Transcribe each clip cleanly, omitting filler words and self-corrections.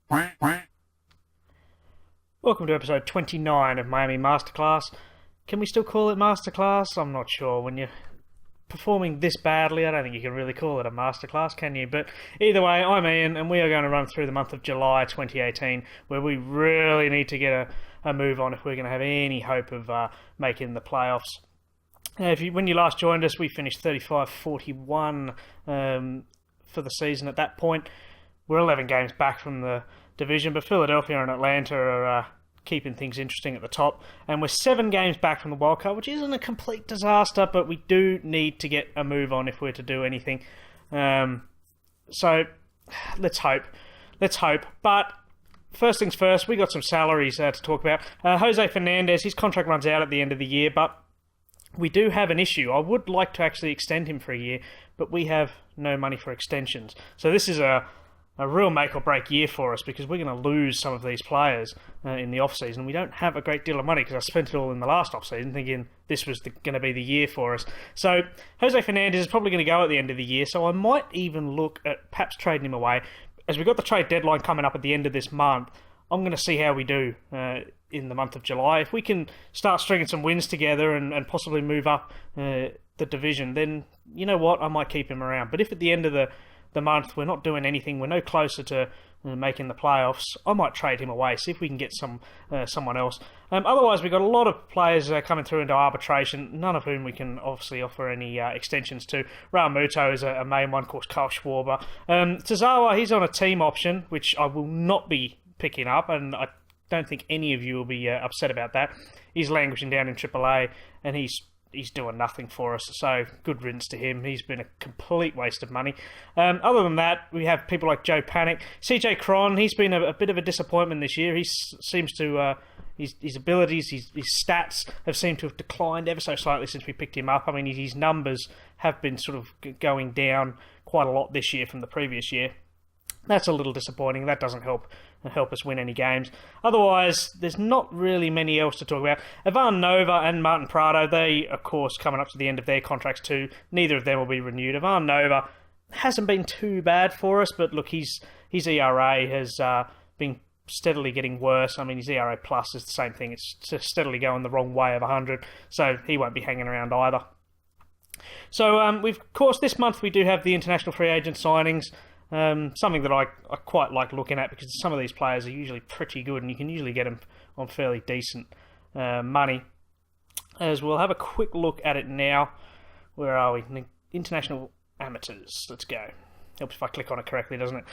Welcome to episode 29 of Miami Masterclass. Can we still call it Masterclass? I'm not sure. When you're performing this badly, I don't think you can really call it a Masterclass, can you? But either way, I'm Ian, and we are going to run through the month of July 2018, where we really need to get a move on if we're going to have any hope of making the playoffs. When you last joined us, we finished 35-41 for the season at that point. We're 11 games back from the division, but Philadelphia and Atlanta are keeping things interesting at the top. And we're 7 games back from the wild card, which isn't a complete disaster, but we do need to get a move on if we're to do anything. So let's hope. But first things first, we got some salaries to talk about. Jose Fernandez, his contract runs out at the end of the year, but we do have an issue. I would like to actually extend him for a year, but we have no money for extensions. So this is a real make-or-break year for us, because we're going to lose some of these players in the off-season. We don't have a great deal of money because I spent it all in the last off-season thinking this was going to be the year for us. So Jose Fernandez is probably going to go at the end of the year, so I might even look at perhaps trading him away. As we've got the trade deadline coming up at the end of this month, I'm going to see how we do in the month of July. If we can start stringing some wins together and possibly move up the division, then you know what, I might keep him around. But if at the end of the month we're not doing anything, we're no closer to making the playoffs, I might trade him away, see if we can get someone else. Otherwise, we've got a lot of players coming through into arbitration, none of whom we can obviously offer any extensions to. Raul Muto is a main one, of course, Kyle Schwarber. Tozawa, he's on a team option, which I will not be picking up, and I don't think any of you will be upset about that. He's languishing down in AAA, and he's doing nothing for us, so good riddance to him. He's been a complete waste of money. Other than that, we have people like Joe Panic. CJ Cron, he's been a bit of a disappointment this year. He seems to... His abilities, his stats have seemed to have declined ever so slightly since we picked him up. I mean, his numbers have been sort of going down quite a lot this year from the previous year. That's a little disappointing. That doesn't help us win any games. Otherwise, there's not really many else to talk about. Ivan Nova and Martin Prado, they, of course, coming up to the end of their contracts too. Neither of them will be renewed. Ivan Nova hasn't been too bad for us, but look, his ERA has been steadily getting worse. I mean, his ERA plus is the same thing. It's steadily going the wrong way of 100, so he won't be hanging around either. So, of course, this month we do have the international free agent signings. Something that I quite like looking at, because some of these players are usually pretty good and you can usually get them on fairly decent money. As we'll have a quick look at it now. Where are we? International amateurs. Let's go. Helps if I click on it correctly, doesn't it?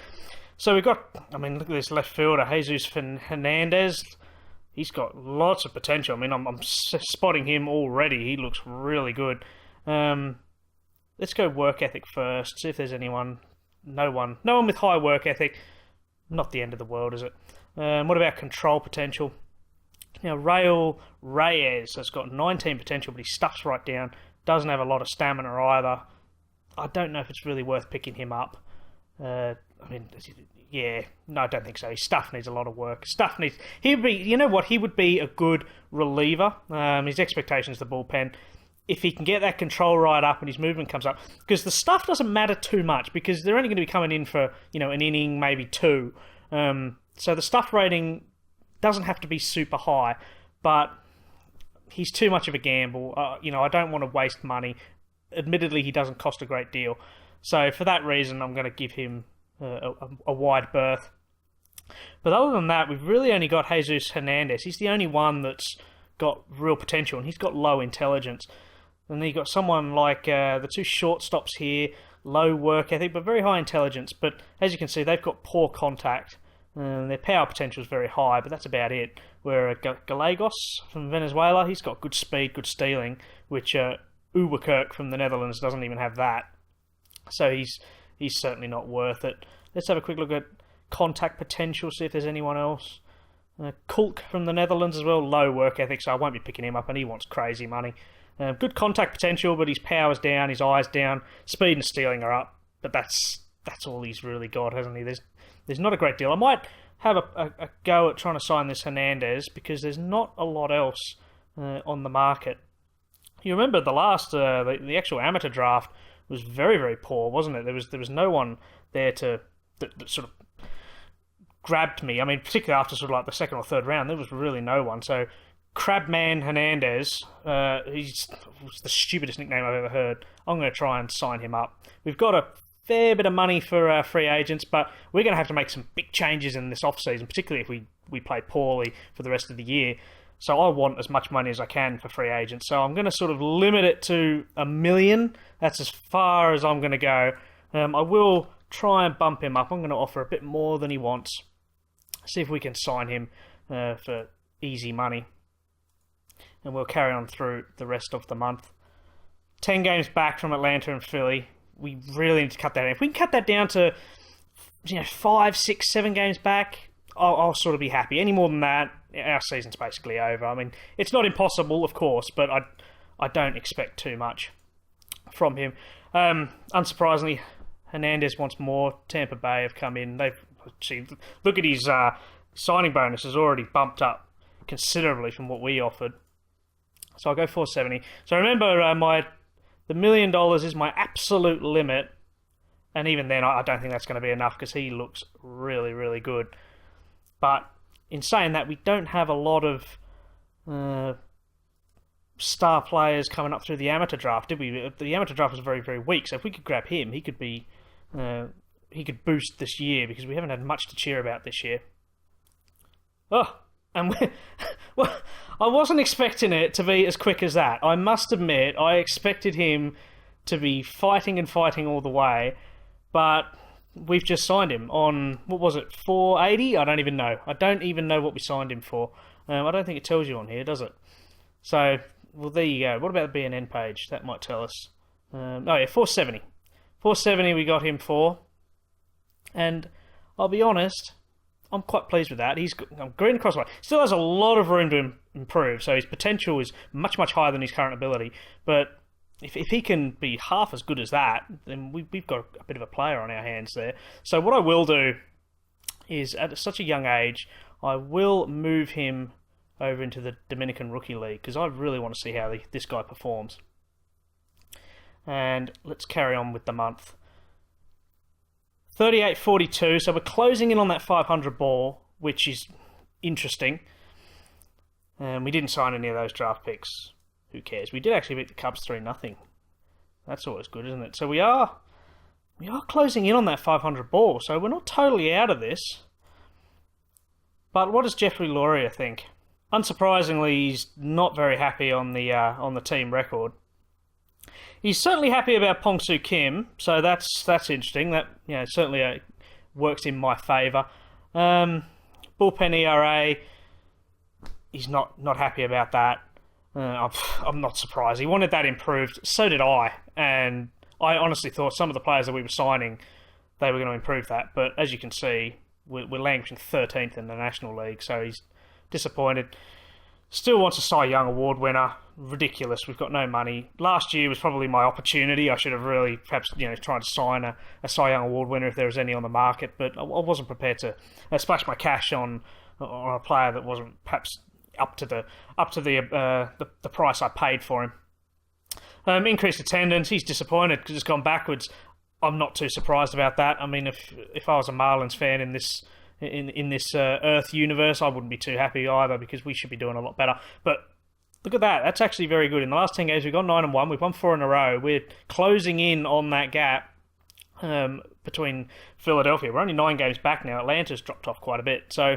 So we've got, I mean, look at this left fielder, Jesus Hernandez. He's got lots of potential. I mean, I'm spotting him already. He looks really good. Let's go work ethic first. See if there's anyone. No one with high work ethic. Not the end of the world, is it? What about control potential? Now, Raul Reyes has got 19 potential, but he stuffs right down. Doesn't have a lot of stamina either. I don't know if it's really worth picking him up. I don't think so. His stuff needs a lot of work. He would be a good reliever. His expectations, the bullpen. If he can get that control right up and his movement comes up, because the stuff doesn't matter too much, because they're only going to be coming in for, an inning, maybe 2. So the stuff rating doesn't have to be super high, but he's too much of a gamble. I don't want to waste money. Admittedly, he doesn't cost a great deal. So for that reason, I'm going to give him a wide berth. But other than that, we've really only got Jesus Hernandez. He's the only one that's got real potential, and he's got low intelligence. And then you've got someone like the 2 shortstops here, low work ethic, but very high intelligence. But as you can see, they've got poor contact. Their power potential is very high, but that's about it. Where Gallegos from Venezuela, he's got good speed, good stealing, which Uwerkerk from the Netherlands doesn't even have that. So he's certainly not worth it. Let's have a quick look at contact potential, see if there's anyone else. Kulk from the Netherlands as well, low work ethic, so I won't be picking him up, and he wants crazy money. Good contact potential, but his power's down, his eye's down, speed and stealing are up, but that's all he's really got, hasn't he? There's not a great deal. I might have a go at trying to sign this Hernandez, because there's not a lot else on the market. You remember the actual amateur draft was very, very poor, wasn't it? There was no one there that sort of grabbed me. I mean, particularly after sort of like the second or third round, there was really no one. So Crabman Hernandez, he's the stupidest nickname I've ever heard. I'm going to try and sign him up. We've got a fair bit of money for free agents, but we're going to have to make some big changes in this off-season, particularly if we play poorly for the rest of the year. So I want as much money as I can for free agents. So I'm going to sort of limit it to $1 million. That's as far as I'm going to go. I will try and bump him up. I'm going to offer a bit more than he wants. See if we can sign him for easy money. And we'll carry on through the rest of the month. 10 games back from Atlanta and Philly. We really need to cut that down. If we can cut that down to 5, 6, 7 games back, I'll sort of be happy. Any more than that, our season's basically over. I mean, it's not impossible, of course, but I don't expect too much from him. Unsurprisingly, Hernandez wants more. Tampa Bay have come in. Look at his signing bonus has already bumped up considerably from what we offered. So I'll go 470. So remember, the $1 million is my absolute limit, and even then, I don't think that's going to be enough because he looks really, really good. But in saying that, we don't have a lot of star players coming up through the amateur draft, did we? The amateur draft was very, very weak, so if we could grab him, he could boost this year because we haven't had much to cheer about this year. Oh, and well, I wasn't expecting it to be as quick as that. I must admit, I expected him to be fighting all the way, but we've just signed him on, what was it, 480? I don't even know. I don't even know what we signed him for. I don't think it tells you on here, does it? So, well, there you go. What about the BNN page? That might tell us. 470. 470 we got him for. And I'll be honest, I'm quite pleased with that. He's green across the way. Still has a lot of room to improve, so his potential is much, much higher than his current ability. But if he can be half as good as that, then we've got a bit of a player on our hands there. So what I will do is, at such a young age, I will move him over into the Dominican Rookie League, because I really want to see how this guy performs. And let's carry on with the month. 38-42, so we're closing in on that 500 ball, which is interesting. We didn't sign any of those draft picks. Who cares? We did actually beat the Cubs 3-0. That's always good, isn't it? So we are closing in on that 500 ball, so we're not totally out of this. But what does Jeffrey Loria think? Unsurprisingly, he's not very happy on the team record. He's certainly happy about Pong-Soo Kim, so that's interesting. That certainly works in my favour. Bullpen ERA, he's not happy about that. I'm not surprised. He wanted that improved. So did I, and I honestly thought some of the players that we were signing, they were going to improve that. But as you can see, we're languishing 13th in the National League, so he's disappointed. Still wants a Cy Young Award winner. Ridiculous. We've got no money. Last year was probably my opportunity. I should have really perhaps tried to sign a Cy Young Award winner if there was any on the market, but I wasn't prepared to splash my cash on a player that wasn't perhaps up to the price I paid for him. Increased attendance. He's disappointed because it's gone backwards. I'm not too surprised about that. I mean, if I was a Marlins fan in this Earth universe, I wouldn't be too happy either because we should be doing a lot better. But look at that. That's actually very good. In the last 10 games, we've gone 9-1. We've won 4 in a row. We're closing in on that gap between Philadelphia. We're only 9 games back now. Atlanta's dropped off quite a bit. So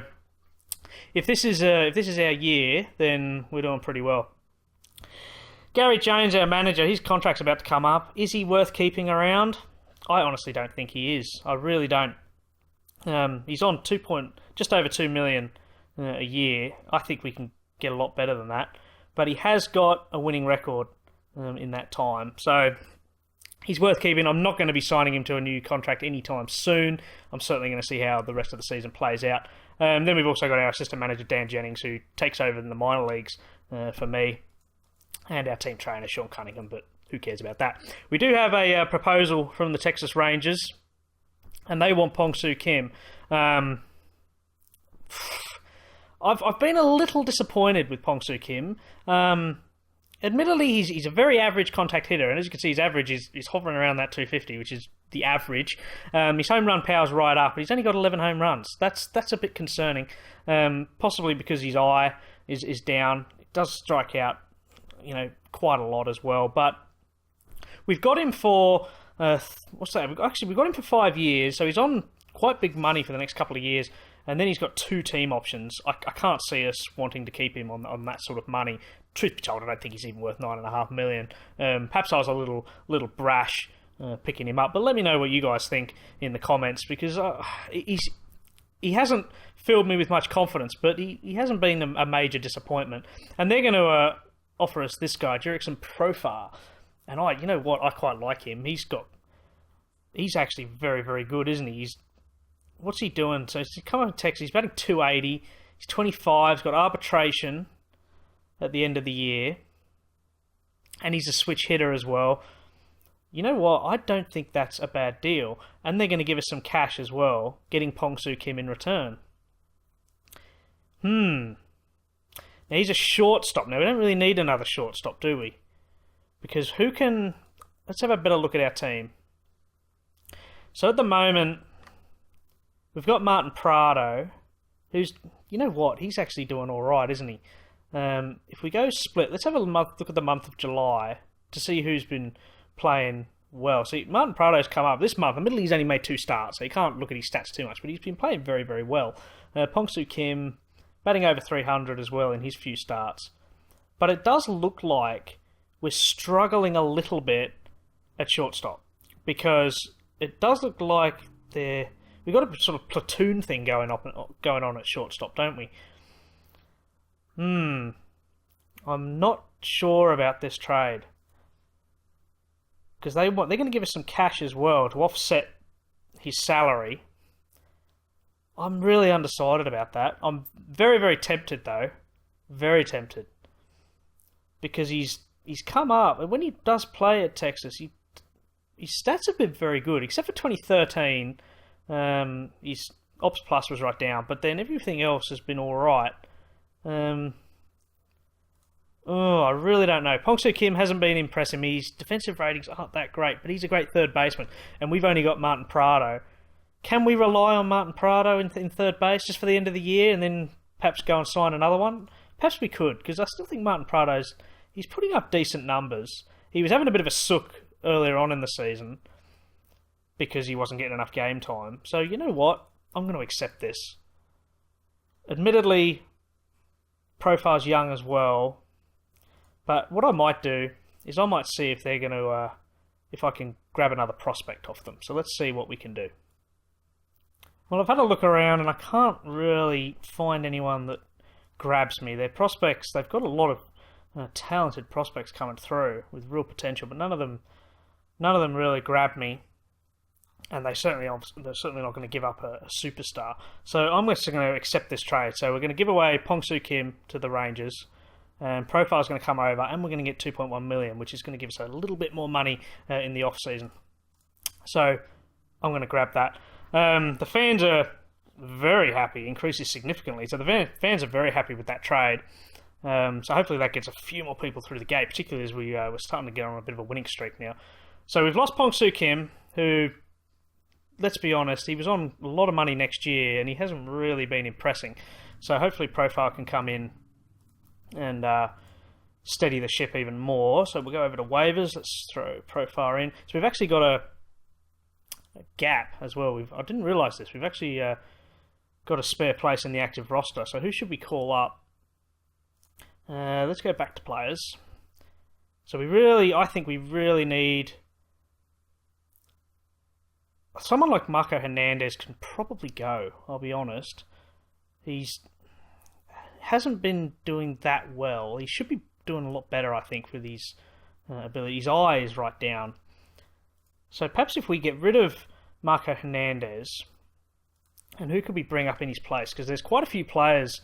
if this is our year, then we're doing pretty well. Gary Jones, our manager, his contract's about to come up. Is he worth keeping around? I honestly don't think he is. I really don't. He's on just over $2 million a year. I think we can get a lot better than that. But he has got a winning record in that time. So he's worth keeping. I'm not going to be signing him to a new contract anytime soon. I'm certainly going to see how the rest of the season plays out. Then we've also got our assistant manager, Dan Jennings, who takes over in the minor leagues for me. And our team trainer, Sean Cunningham, but who cares about that? We do have a proposal from the Texas Rangers, and they want Pong-Soo Kim. I've been a little disappointed with Pong-Soo Kim. admittedly, he's a very average contact hitter, and as you can see, his average is hovering around that 250, which is the average. His home run power's right up, but he's only got 11 home runs. That's a bit concerning, possibly because his eye is down. It does strike out, quite a lot as well. But we've got him for what's that? We've got him for 5 years, so he's on quite big money for the next couple of years. And then he's got 2 team options. I can't see us wanting to keep him on that sort of money. Truth be told, I don't think he's even worth $9.5 million. Perhaps I was a little brash picking him up, but let me know what you guys think in the comments, because he hasn't filled me with much confidence, but he hasn't been a major disappointment. And they're going to offer us this guy, Jurickson Profar, and I quite like him. He's actually very, very good, isn't he? What's he doing? So he's come up in Texas. He's batting 280. He's 25. He's got arbitration at the end of the year. And he's a switch hitter as well. You know what? I don't think that's a bad deal. And they're going to give us some cash as well, getting Pong-Soo Kim in return. Now he's a shortstop. Now we don't really need another shortstop, do we? Because let's have a better look at our team. So at the moment, we've got Martin Prado, who's, he's actually doing all right, isn't he? If we go split, let's have a look at the month of July to see who's been playing well. See, Martin Prado's come up this month. Admittedly, he's only made 2 starts, so you can't look at his stats too much, but he's been playing very, very well. Pong-Soo Kim, batting over 300 as well in his few starts. But it does look like we're struggling a little bit at shortstop, because it does look like we've got a sort of platoon thing going on at shortstop, don't we? I'm not sure about this trade, because they're going to give us some cash as well to offset his salary. I'm really undecided about that. I'm very, very tempted though, very tempted, because he's come up, and when he does play at Texas, his stats have been very good, except for 2013. His Ops Plus was right down, but then everything else has been alright. I really don't know. Pong-Soo Kim hasn't been impressing me. His defensive ratings aren't that great, but he's a great third baseman, and we've only got Martin Prado. Can we rely on Martin Prado in third base just for the end of the year, and then perhaps go and sign another one? Perhaps we could, because I still think Martin he's putting up decent numbers. He was having a bit of a sook earlier on in the season, because he wasn't getting enough game time. So, you know what? I'm going to accept this. Admittedly, Profar's young as well, but what I might do is I might see if they're going to, if I can grab another prospect off them. So let's see what we can do. Well, I've had a look around and I can't really find anyone that grabs me. Their prospects, they've got a lot of talented prospects coming through with real potential, but none of them really grab me. And they're certainly not going to give up a superstar. So I'm just going to accept this trade. So we're going to give away Pong-Soo Kim to the Rangers, and Profar's going to come over, and we're going to get $2.1 million, which is going to give us a little bit more money in the off season. So I'm going to grab that. The fans are very happy. Increases significantly. So the fans are very happy with that trade. So hopefully that gets a few more people through the gate, particularly as we're starting to get on a bit of a winning streak now. So we've lost Pong-Soo Kim, who, let's be honest, he was on a lot of money next year, and he hasn't really been impressing. So hopefully Profar can come in and steady the ship even more. So we'll go over to waivers. Let's throw Profar in. So we've actually got a gap as well. I didn't realise this. We've actually got a spare place in the active roster. So who should we call up? Let's go back to players. So I think we really need someone like Marco Hernandez. Can probably go, I'll be honest. Hasn't been doing that well. He should be doing a lot better, I think, with his ability. His eye is right down. So perhaps if we get rid of Marco Hernandez, and who could we bring up in his place? Because there's quite a few players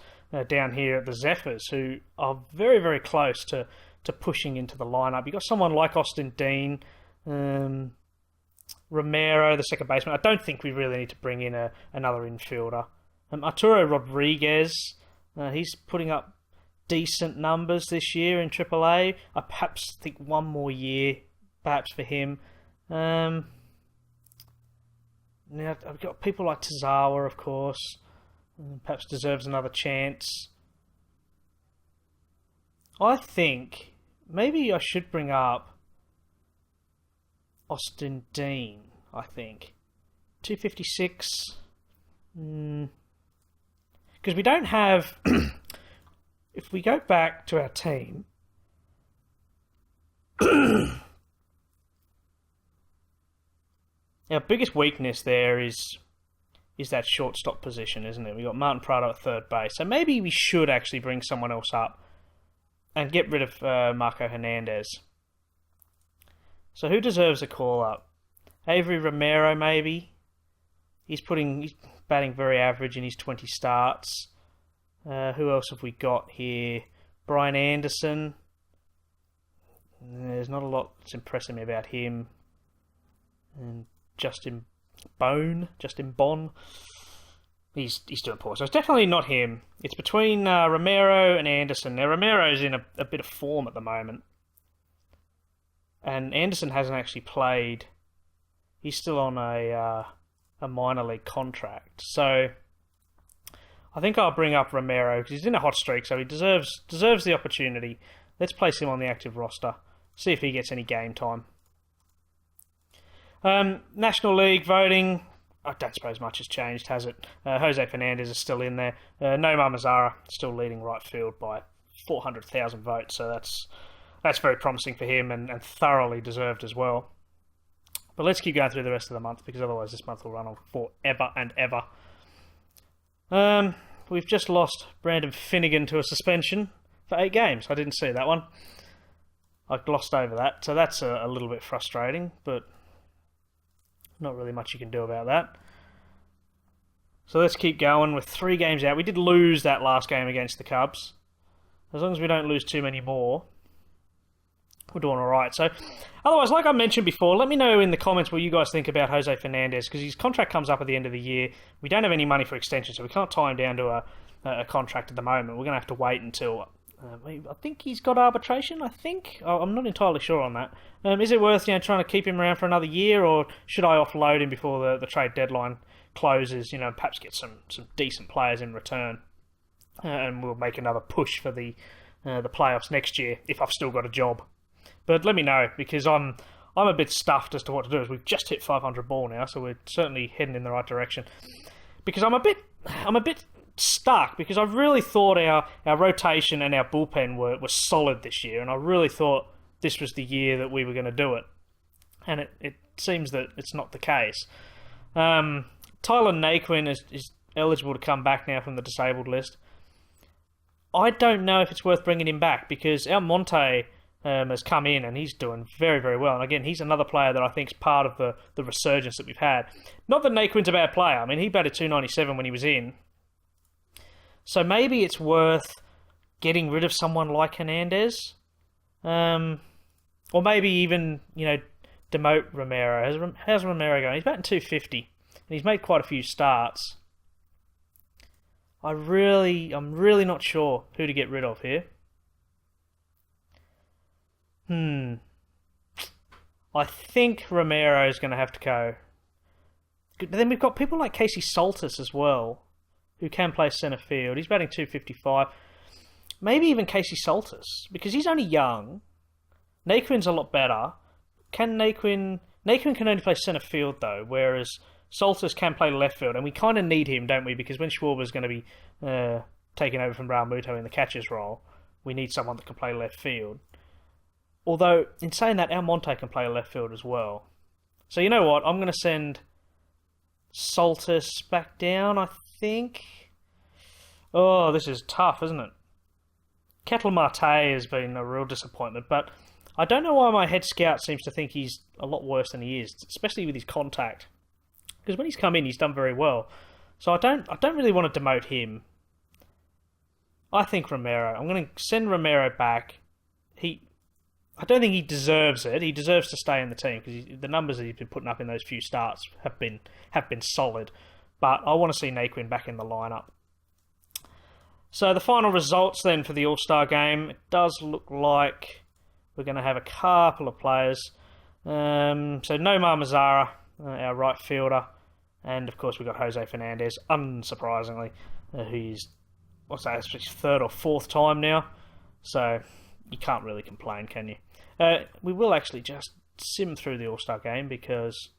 down here at the Zephyrs who are very, very close to pushing into the lineup. You've got someone like Austin Dean, Romero, the second baseman. I don't think we really need to bring in another infielder. Arturo Rodriguez, he's putting up decent numbers this year in AAA. I perhaps think one more year, perhaps for him. Now I've got people like Tozawa, of course. Perhaps deserves another chance. I think maybe I should bring up Austin Dean, I think. 256. Because we don't have... if we go back to our team... our biggest weakness there is that shortstop position, isn't it? We've got Martin Prado at third base. So maybe we should actually bring someone else up and get rid of Marco Hernandez. So who deserves a call-up? Avery Romero, maybe? He's batting very average in his 20 starts. Who else have we got here? Brian Anderson. There's not a lot that's impressing me about him. And Justin Bone. He's doing poor. So it's definitely not him. It's between Romero and Anderson. Now, Romero's in a bit of form at the moment. And Anderson hasn't actually played. He's still on a minor league contract. So I think I'll bring up Romero because he's in a hot streak, so he deserves the opportunity. Let's place him on the active roster. See if he gets any game time. National League voting. I don't suppose much has changed, has it? Jose Fernandez is still in there. Nomar Mazara still leading right field by 400,000 votes, so that's very promising for him and thoroughly deserved as well. But let's keep going through the rest of the month because otherwise this month will run on forever and ever. We've just lost Brandon Finnegan to a suspension for 8 games. I didn't see that one. I glossed over that, so that's a little bit frustrating, but not really much you can do about that. So let's keep going with 3 games out. We did lose that last game against the Cubs. As long as we don't lose too many more, we're doing alright. So, otherwise, like I mentioned before, let me know in the comments what you guys think about Jose Fernandez, because his contract comes up at the end of the year. We don't have any money for extension, so we can't tie him down to a contract at the moment. We're going to have to wait until... I think he's got arbitration, I'm not entirely sure on that. Is it worth trying to keep him around for another year, or should I offload him before the trade deadline closes, perhaps get some decent players in return, and we'll make another push for the playoffs next year if I've still got a job. But let me know, because I'm a bit stuffed as to what to do. As we've just hit 500 ball now, so we're certainly heading in the right direction. Because I'm a bit stuck, because I really thought our rotation and our bullpen were solid this year, and I really thought this was the year that we were going to do it. And it seems that it's not the case. Tyler Naquin is eligible to come back now from the disabled list. I don't know if it's worth bringing him back, because Almonte has come in and he's doing very, very well. And again, he's another player that I think is part of the resurgence that we've had. Not that Naquin's a bad player. I mean, he batted .297 when he was in. So maybe it's worth getting rid of someone like Hernandez. Or maybe even, demote Romero. How's Romero going? He's batting .250. And he's made quite a few starts. I'm really not sure who to get rid of here. I think Romero is going to have to go. But then we've got people like Casey Soltis as well, who can play centre field. He's batting .255. Maybe even Casey Soltis, because he's only young. Naquin's a lot better. Naquin can only play centre field, though, whereas Soltis can play left field, and we kind of need him, don't we? Because when Schwarber's going to be taking over from Raul Muto in the catcher's role, we need someone that can play left field. Although, in saying that, Almonte can play left field as well. So you know what? I'm going to send Soltis back down, I think. Oh, this is tough, isn't it? Ketel Marte has been a real disappointment, but I don't know why my head scout seems to think he's a lot worse than he is, especially with his contact. Because when he's come in, he's done very well. So I don't really want to demote him. I think Romero. I'm going to send Romero back. I don't think he deserves it. He deserves to stay in the team because the numbers that he's been putting up in those few starts have been solid. But I want to see Naquin back in the lineup. So the final results then for the All-Star game, it does look like we're going to have a couple of players. So Nomar Mazara, our right fielder, and of course we've got Jose Fernandez, unsurprisingly, who's, what's that, it's his third or fourth time now. So you can't really complain, can you? We will actually just sim through the All-Star game because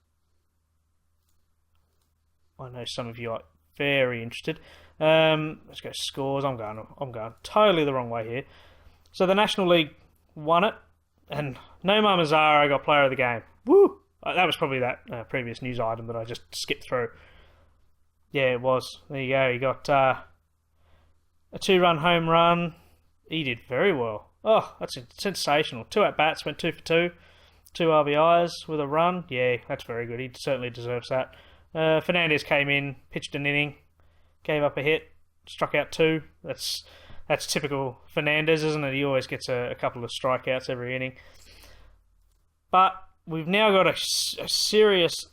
I know some of you are very interested. Let's go scores. I'm going totally the wrong way here. So the National League won it, and Nomar Mazara got Player of the Game. Woo! That was probably that previous news item that I just skipped through. Yeah, it was. There you go. He got a 2-run home run. He did very well. Oh, that's sensational. 2 at-bats, went 2 for 2. 2 RBIs with a run. Yeah, that's very good. He certainly deserves that. Fernandez came in, pitched an inning, gave up a hit, struck out 2. That's typical Fernandez, isn't it? He always gets a couple of strikeouts every inning. But we've now got a serious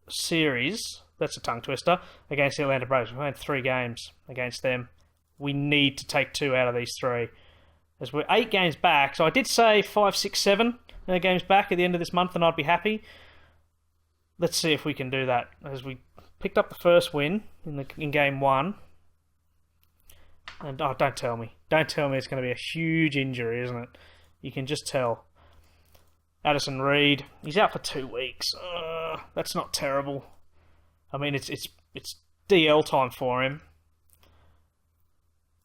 series, that's a tongue twister, against the Atlanta Braves. We've had 3 games against them. We need to take 2 out of these 3. As we're 8 games back, so I did say 5, 6, 7 games back at the end of this month, and I'd be happy. Let's see if we can do that. As we picked up the first win in game 1. And don't tell me it's going to be a huge injury, isn't it? You can just tell. Addison Reed, he's out for 2 weeks. That's not terrible. I mean, it's DL time for him.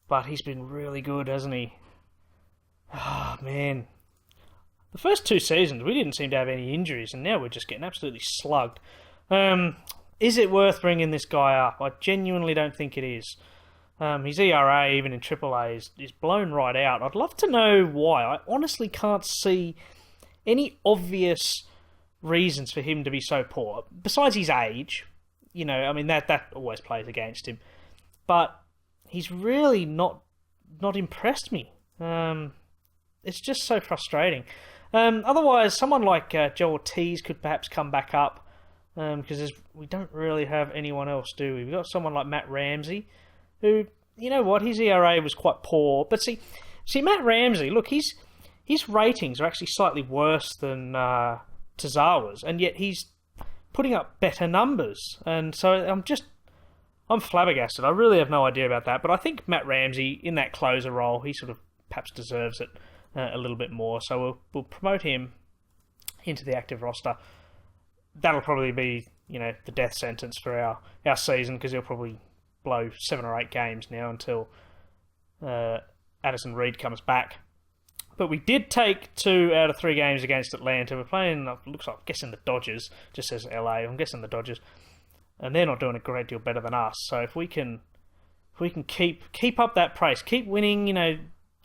But he's been really good, hasn't he? Oh, man. The first 2 seasons, we didn't seem to have any injuries, and now we're just getting absolutely slugged. Is it worth bringing this guy up? I genuinely don't think it is. His ERA, even in AAA, is blown right out. I'd love to know why. I honestly can't see any obvious reasons for him to be so poor. Besides his age, I mean, that always plays against him. But he's really not impressed me. It's just so frustrating. Otherwise, someone like Joe Ortiz could perhaps come back up because we don't really have anyone else, do we? We've got someone like Matt Ramsey, who, you know what, his ERA was quite poor. But see, Matt Ramsey, look, his ratings are actually slightly worse than Tazawa's, and yet he's putting up better numbers. And so I'm flabbergasted. I really have no idea about that. But I think Matt Ramsey, in that closer role, he sort of perhaps deserves it a little bit more. So we'll promote him into the active roster. That'll probably be, the death sentence for our season, because he'll probably blow 7 or 8 games now until Addison Reed comes back. But we did take 2 out of 3 games against Atlanta. We're playing, looks like, I'm guessing the Dodgers. Just says LA. I'm guessing the Dodgers. And they're not doing a great deal better than us. So if we can keep up that pace, keep winning,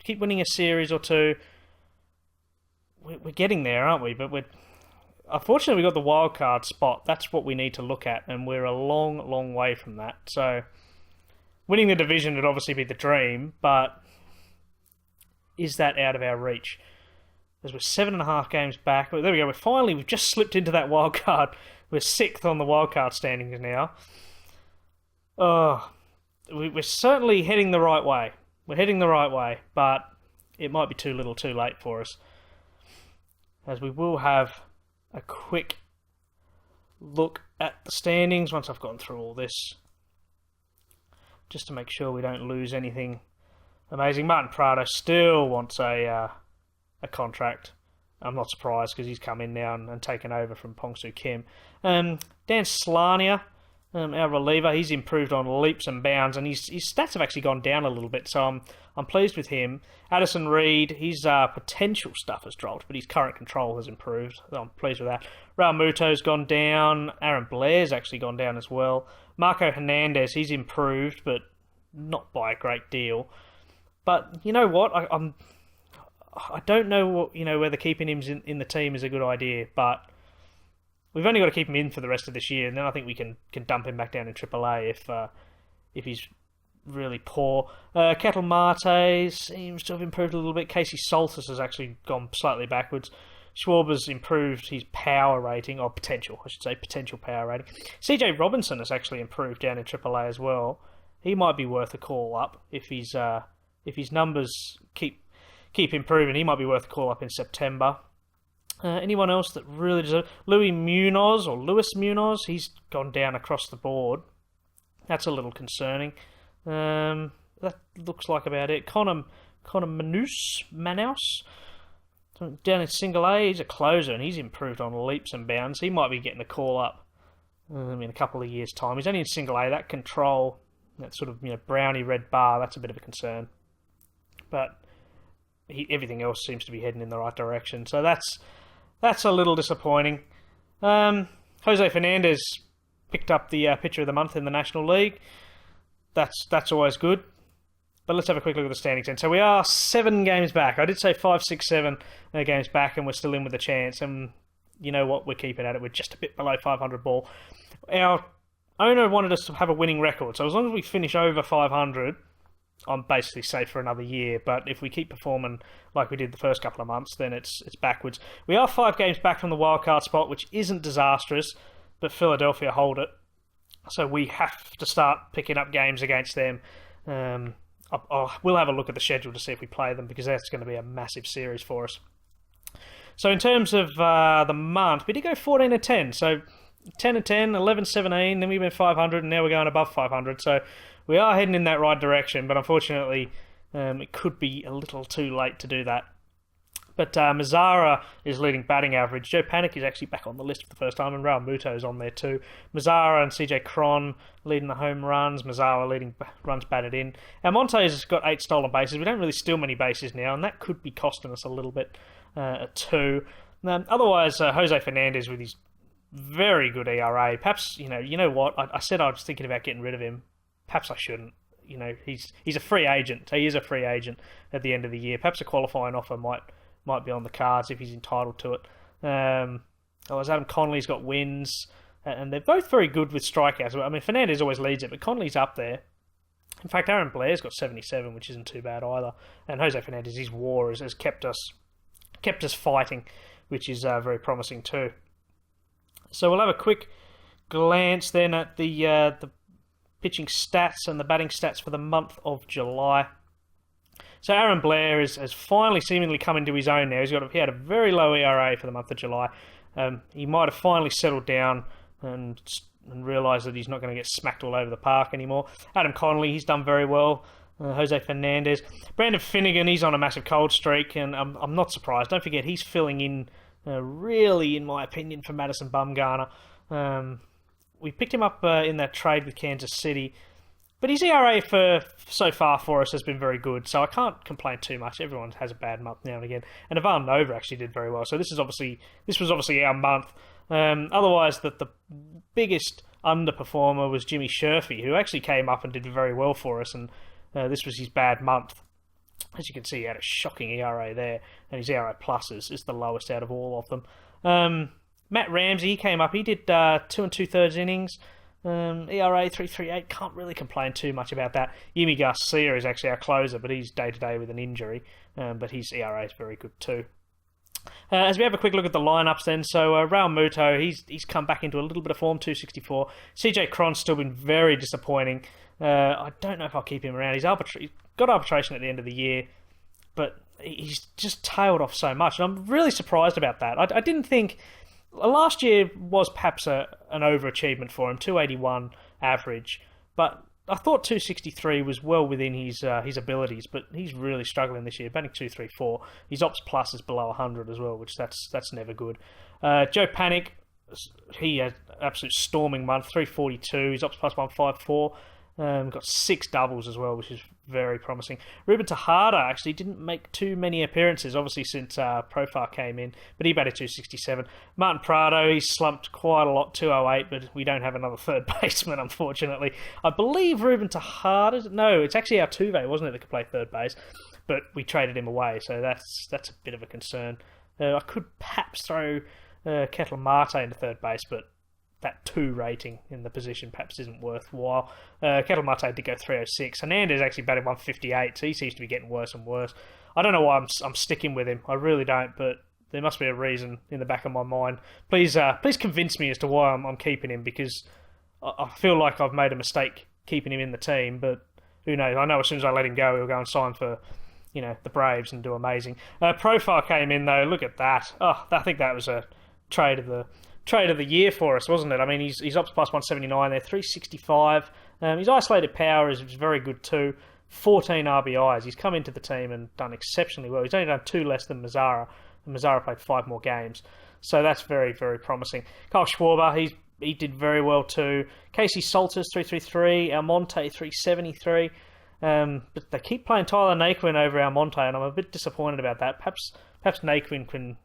keep winning a series or 2, we're getting there, aren't we? But unfortunately, we got the wild card spot. That's what we need to look at, and we're a long, long way from that. So winning the division would obviously be the dream, but is that out of our reach? As we're 7.5 games back. There we go. We've just slipped into that wild card. We're 6th on the wild card standings now. Oh, we're certainly heading the right way. We're heading the right way, but it might be too little too late for us. As we will have a quick look at the standings once I've gone through all this, just to make sure we don't lose anything amazing. Martin Prado still wants a contract. I'm not surprised because he's come in now and taken over from Pong-Soo Kim. Dan Slania, our reliever, he's improved on leaps and bounds, and his stats have actually gone down a little bit, so I'm pleased with him. Addison Reed, his potential stuff has dropped, but his current control has improved, so I'm pleased with that. Raul Muto's gone down. Aaron Blair's actually gone down as well. Marco Hernandez, he's improved, but not by a great deal. But you know what? I don't know whether keeping him in the team is a good idea, but we've only got to keep him in for the rest of this year, and then I think we can dump him back down in AAA if he's really poor. Kettle Marte seems to have improved a little bit. Casey Soltis has actually gone slightly backwards. Schwarber's improved his power rating, or potential power rating. CJ Robinson has actually improved down in AAA as well. he might be worth a call up if his numbers keep improving. He might be worth a call up in September. Anyone else that really deserves? Luis Munoz, he's gone down across the board. That's a little concerning. That looks like about it. Connor Manaus, down in single A, he's a closer and he's improved on leaps and bounds. He might be getting a call up in a couple of years' time. He's only in single A. That control, that sort of brownie red bar, that's a bit of a concern. But everything else seems to be heading in the right direction. So that's a little disappointing. Jose Fernandez picked up the pitcher of the month in the National League. That's always good. But let's have a quick look at the standings then. So we are 7 games back. I did say 5, 6, 7 games back, and we're still in with a chance. And you know what? We're keeping at it. We're just a bit below 500 ball. Our owner wanted us to have a winning record. So as long as we finish over 500, I'm basically safe for another year. But if we keep performing like we did the first couple of months, then it's backwards. We are 5 games back from the wildcard spot, which isn't disastrous, but Philadelphia hold it. So we have to start picking up games against them. We'll have a look at the schedule to see if we play them, because that's going to be a massive series for us. So in terms of the month, we did go 14-10. So 10-10, 11-17, then we went 500, and now we're going above 500. So we are heading in that right direction, but unfortunately, it could be a little too late to do that. But Mazzara is leading batting average. Joe Panic is actually back on the list for the first time, and Raul Muto is on there too. Mazzara and CJ Cron leading the home runs. Mazzara leading runs batted in. Almonte's has got 8 stolen bases. We don't really steal many bases now, and that could be costing us a little bit too. Otherwise, Jose Fernandez with his very good ERA. Perhaps, you know what? I said I was thinking about getting rid of him. Perhaps I shouldn't. He's a free agent. He is a free agent at the end of the year. Perhaps a qualifying offer might be on the cards if he's entitled to it. Adam Conley's got wins, and they're both very good with strikeouts. I mean, Fernandez always leads it, but Conley's up there. In fact, Aaron Blair's got 77, which isn't too bad either. And Jose Fernandez, his WAR has kept us fighting, which is very promising too. So we'll have a quick glance then at the pitching stats and the batting stats for the month of July. So Aaron Blair has finally seemingly come into his own now. He had a very low ERA for the month of July. He might have finally settled down and realised that he's not going to get smacked all over the park anymore. Adam Conley, he's done very well. Jose Fernandez. Brandon Finnegan, he's on a massive cold streak, and I'm not surprised. Don't forget, he's filling in really, in my opinion, for Madison Bumgarner. We picked him up in that trade with Kansas City. But his ERA so far for us has been very good, so I can't complain too much. Everyone has a bad month now and again. And Ivan Nova actually did very well, so this was obviously our month. Otherwise, the biggest underperformer was Jimmy Sherfy, who actually came up and did very well for us, and this was his bad month. As you can see, he had a shocking ERA there, and his ERA plus is the lowest out of all of them. Matt Ramsey, he came up, he did 2 2/3 innings. ERA 3.38, can't really complain too much about that. Yimi Garcia is actually our closer, but he's day-to-day with an injury, but his ERA is very good too. As we have a quick look at the lineups then, so Raul Muto, he's come back into a little bit of form, 264. CJ Cron's still been very disappointing. I don't know if I'll keep him around. He's got arbitration at the end of the year, but he's just tailed off so much, and I'm really surprised about that. I didn't think... Last year was perhaps an overachievement for him, 281 average, but I thought 263 was well within his abilities, but he's really struggling this year, batting 234. His ops plus is below 100 as well, which that's never good. Joe Panic, he had an absolute storming month, 342. His ops plus 154. Got 6 doubles as well, which is very promising. Ruben Tejada actually didn't make too many appearances, obviously, since Profar came in, but he batted 267. Martin Prado, he slumped quite a lot, 208, but we don't have another third baseman, unfortunately. I believe Ruben Tejada... No, it's actually Altuve, wasn't it, that could play third base, but we traded him away, so that's a bit of a concern. I could perhaps throw Ketel Marte into third base, but that 2 rating in the position perhaps isn't worthwhile. Ketel Marte did go 306. Hernandez actually batted 158, so he seems to be getting worse and worse. I don't know why I'm sticking with him. I really don't, but there must be a reason in the back of my mind. Please convince me as to why I'm keeping him, because I feel like I've made a mistake keeping him in the team, but who knows? I know as soon as I let him go, he'll go and sign for, the Braves and do amazing. Profile came in though. Look at that. Oh, I think that was a trade of the year for us, wasn't it? I mean, he's up to plus 179 there, 365. His isolated power is very good too. 14 RBIs. He's come into the team and done exceptionally well. He's only done 2 less than Mazzara, and Mazzara played 5 more games. So that's very, very promising. Kyle Schwarber, he did very well too. Casey Salters, 333. Almonte, 373. But they keep playing Tyler Naquin over Almonte, and I'm a bit disappointed about that. Perhaps Naquin can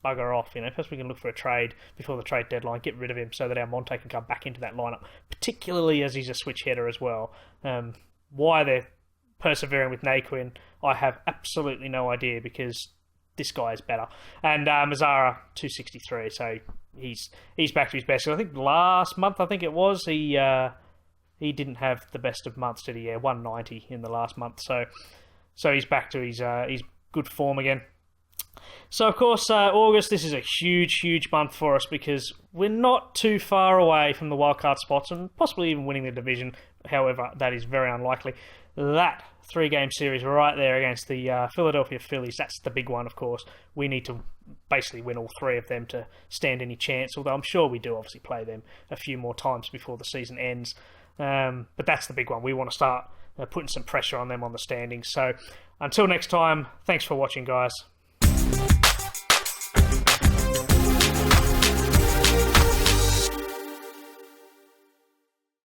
bugger off. Perhaps we can look for a trade before the trade deadline, get rid of him so that Almonte can come back into that lineup, particularly as he's a switch hitter as well. Why they're persevering with Naquin, I have absolutely no idea, because this guy is better. And Mazzara, 263, so he's back to his best. I think last month, he didn't have the best of months, did he? Yeah, 190 in the last month. So he's back to his good form again. So, of course, August, this is a huge, huge month for us, because we're not too far away from the wildcard spots and possibly even winning the division. However, that is very unlikely. That 3-game series right there against the Philadelphia Phillies, that's the big one, of course. We need to basically win all 3 of them to stand any chance, although I'm sure we do obviously play them a few more times before the season ends. But that's the big one. We want to start putting some pressure on them on the standings. So until next time, thanks for watching, guys.